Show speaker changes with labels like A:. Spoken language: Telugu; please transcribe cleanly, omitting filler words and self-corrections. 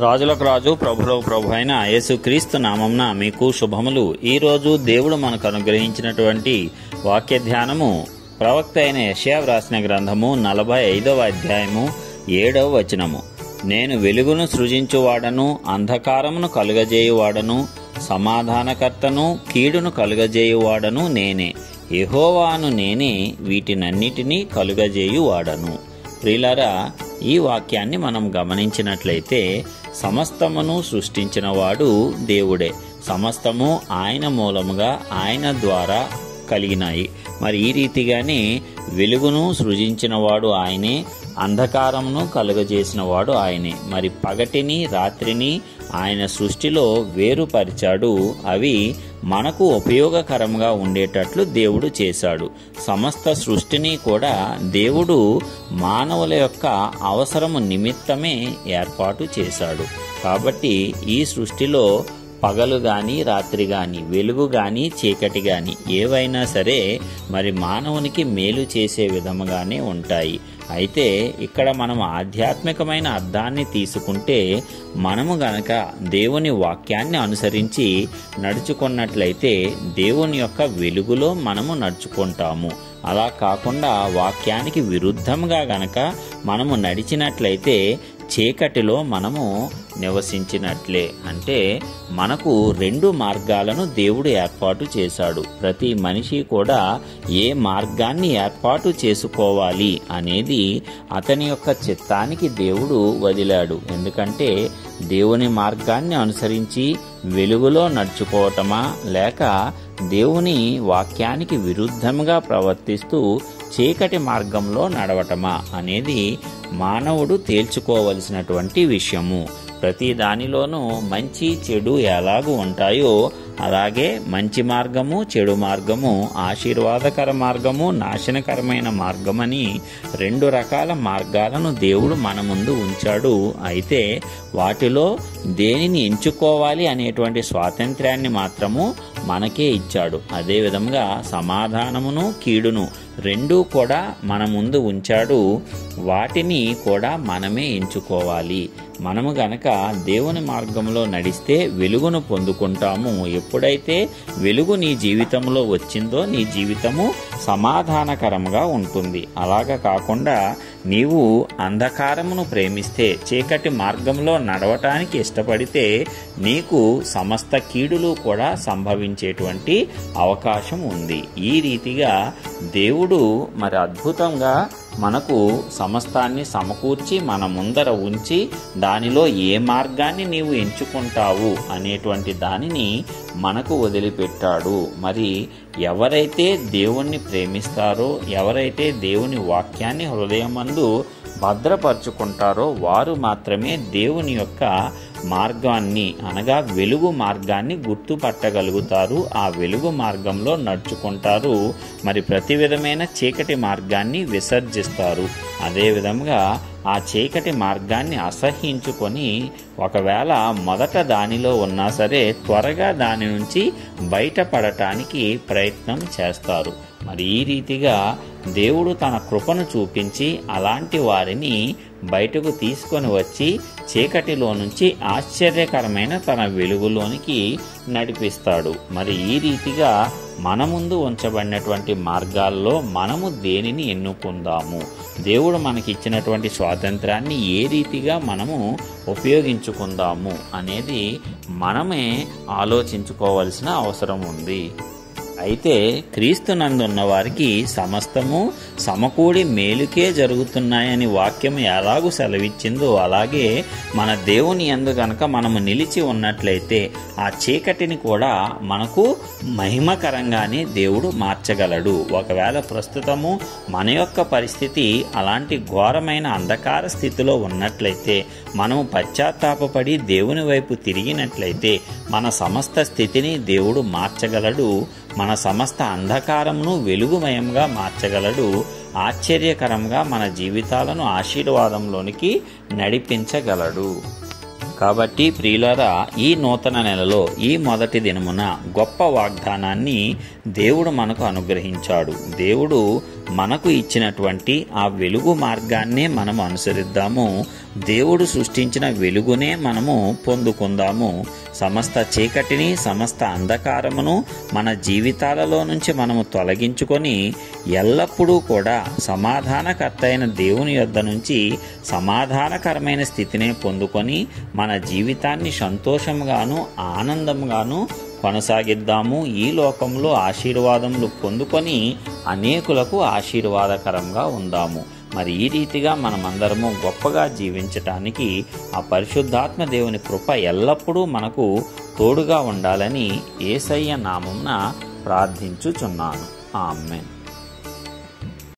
A: రాజులకు రాజు ప్రభులకు ప్రభు అయిన యేసుక్రీస్తు నామమున మీకు శుభములు. ఈరోజు దేవుడు మనకు అనుగ్రహించినటువంటి వాక్య ధ్యానము ప్రవక్త అయిన యెషయా వ్రాసిన గ్రంథము 45వ అధ్యాయము 7వ వచనము. నేను వెలుగును సృజించువాడను, అంధకారమును కలుగజేయువాడను, సమాధానకర్తను, కీడును కలుగజేయువాడను నేనే. యెహోవాను నేనే వీటినన్నిటినీ కలుగజేయువాడను. ప్రియులారా, ఈ వాక్యాన్ని మనం గమనించినట్లయితే సమస్తమును సృష్టించినవాడు దేవుడే. సమస్తము ఆయన మూలముగా, ఆయన ద్వారా కలిగినాయి. మరి ఈ రీతిగానే వెలుగును సృజించినవాడు ఆయనే, అంధకారమును కలుగజేసినవాడు ఆయనే. మరి పగటిని రాత్రిని ఆయన సృష్టిలో వేరుపరిచాడు. అవి మనకు ఉపయోగకరంగా ఉండేటట్లు దేవుడు చేశాడు. సమస్త సృష్టిని కూడా దేవుడు మానవుల యొక్క అవసరము నిమిత్తమే ఏర్పాటు చేశాడు. కాబట్టి ఈ సృష్టిలో పగలు గాని రాత్రి గాని, వెలుగు గాని చీకటి గాని ఏవైనా సరే మరి మానవునికి మేలు చేసే విధముగానే ఉంటాయి. అయితే ఇక్కడ మనం ఆధ్యాత్మికమైన అర్థాన్ని తీసుకుంటే, మనము గనక దేవుని వాక్యాన్ని అనుసరించి నడుచుకున్నట్లయితే దేవుని యొక్క వెలుగులో మనము నడుచుకుంటాము. అలా కాకుండా వాక్యానికి విరుద్ధంగా గనక మనము నడిచినట్లయితే చీకటిలో మనము నివసించినట్లే. అంటే మనకు రెండు మార్గాలను దేవుడు ఏర్పాటు చేశాడు. ప్రతి మనిషి కూడా ఏ మార్గాన్ని ఏర్పాటు చేసుకోవాలి అనేది అతని యొక్క చిత్తానికి దేవుడు వదిలాడు. ఎందుకంటే దేవుని మార్గాన్ని అనుసరించి వెలుగులో నడుచుకోవటమా, లేక దేవుని వాక్యానికి విరుద్ధంగా ప్రవర్తిస్తూ చీకటి మార్గంలో నడవటమా అనేది మానవుడు తేల్చుకోవలసినటువంటి విషయము. ప్రతి దానిలోనూ మంచి చెడు ఎలాగూ ఉంటాయో అలాగే మంచి మార్గము, చెడు మార్గము, ఆశీర్వాదకర మార్గము, నాశనకరమైన మార్గమని రెండు రకాల మార్గాలను దేవుడు మన ముందు ఉంచాడు. అయితే వాటిలో దేనిని ఎంచుకోవాలి అనేటువంటి స్వాతంత్ర్యాన్ని మాత్రము మనకే ఇచ్చాడు. అదేవిధంగా సమాధానమును, కీడును రెండూ కూడా మన ముందు ఉంచాడు. వాటిని కూడా మనమే ఎంచుకోవాలి. మనము గనక దేవుని మార్గంలో నడిస్తే వెలుగును పొందుకుంటాము. ఎప్పుడైతే వెలుగు నీ జీవితంలో వచ్చిందో నీ జీవితము సమాధానకరంగా ఉంటుంది. అలాగా కాకుండా నీవు అంధకారమును ప్రేమిస్తే, చీకటి మార్గంలో నడవటానికి ఇష్టపడితే నీకు సమస్త కీడులు కూడా సంభవించేటువంటి అవకాశం ఉంది. ఈ రీతిగా దేవుడు మరి అద్భుతంగా మనకు సమస్తాన్ని సమకూర్చి మన ముందర ఉంచి దానిలో ఏ మార్గాన్ని నీవు ఎంచుకుంటావు అనేటువంటి దానిని మనకు వదిలిపెట్టాడు. మరి ఎవరైతే దేవుణ్ణి ప్రేమిస్తారో, ఎవరైతే దేవుని వాక్యాన్ని హృదయమందు భద్రపరుచుకుంటారో వారు మాత్రమే దేవుని యొక్క మార్గాన్ని అనగా వెలుగు మార్గాన్ని గుర్తుపట్టగలుగుతారు. ఆ వెలుగు మార్గంలో నడుచుకుంటారు. మరి ప్రతి విధమైన చీకటి మార్గాన్ని విసర్జిస్తారు. అదేవిధంగా ఆ చీకటి మార్గాన్ని అసహ్యించుకొని ఒకవేళ మొదట దానిలో ఉన్నా సరే త్వరగా దాని నుంచి బయటపడటానికి ప్రయత్నం చేస్తారు. మరి ఈ రీతిగా దేవుడు తన కృపను చూపించి అలాంటి వారిని బయటకు తీసుకొని వచ్చి చీకటిలో నుంచి ఆశ్చర్యకరమైన తన వెలుగులోనికి నడిపిస్తాడు. మరి ఈ రీతిగా మన ముందు ఉంచబడినటువంటి మార్గాల్లో మనము దేనిని ఎన్నుకుందాము, దేవుడు మనకిచ్చినటువంటి స్వాతంత్రాన్ని ఏ రీతిగా మనము ఉపయోగించుకుందాము అనేది మనమే ఆలోచించుకోవాల్సిన అవసరం ఉంది. అయితే క్రీస్తునందున్న వారికి సమస్తము సమకూడి మేలుకే జరుగుతున్నాయని వాక్యం ఎలాగూ సెలవిచ్చిందో అలాగే మన దేవుని యందు గనక మనము నిలిచి ఉన్నట్లయితే ఆ చీకటిని కూడా మనకు మహిమకరంగానే దేవుడు మార్చగలడు. ఒకవేళ ప్రస్తుతము మన యొక్క పరిస్థితి అలాంటి ఘోరమైన అంధకార స్థితిలో ఉన్నట్లయితే, మనము పశ్చాత్తాపపడి దేవుని వైపు తిరిగినట్లయితే మన సమస్త స్థితిని దేవుడు మార్చగలడు. మన సమస్త అంధకారమును వెలుగుమయంగా మార్చగలడు. ఆశ్చర్యకరంగా మన జీవితాలను ఆశీర్వాదంలోనికి నడిపించగలడు. కాబట్టి ప్రియులారా, ఈ నూతన నెలలో ఈ మొదటి దినమున గొప్ప వాగ్దానాన్ని దేవుడు మనకు అనుగ్రహించాడు. దేవుడు మనకు ఇచ్చినటువంటి ఆ వెలుగు మార్గాన్నే మనం అనుసరిద్దాము. దేవుడు సృష్టించిన వెలుగునే మనము పొందుకుందాము. సమస్త చీకటిని, సమస్త అంధకారమును మన జీవితాలలో నుంచి మనము తొలగించుకొని ఎల్లప్పుడూ కూడా సమాధానకర్త అయిన దేవుని యొద్ద నుంచి సమాధానకరమైన స్థితిని పొందుకొని మన జీవితాన్ని సంతోషంగాను ఆనందంగాను కొనసాగిద్దాము. ఈ లోకంలో ఆశీర్వాదములు పొందుకొని అనేకులకు ఆశీర్వాదకరంగా ఉందాము. మరి ఈ రీతిగా మనమందరము గొప్పగా జీవించటానికి ఆ పరిశుద్ధాత్మ దేవుని కృప ఎల్లప్పుడూ మనకు తోడుగా ఉండాలని యేసయ్య నామమున ప్రార్థించుచున్నాను. ఆమేన్.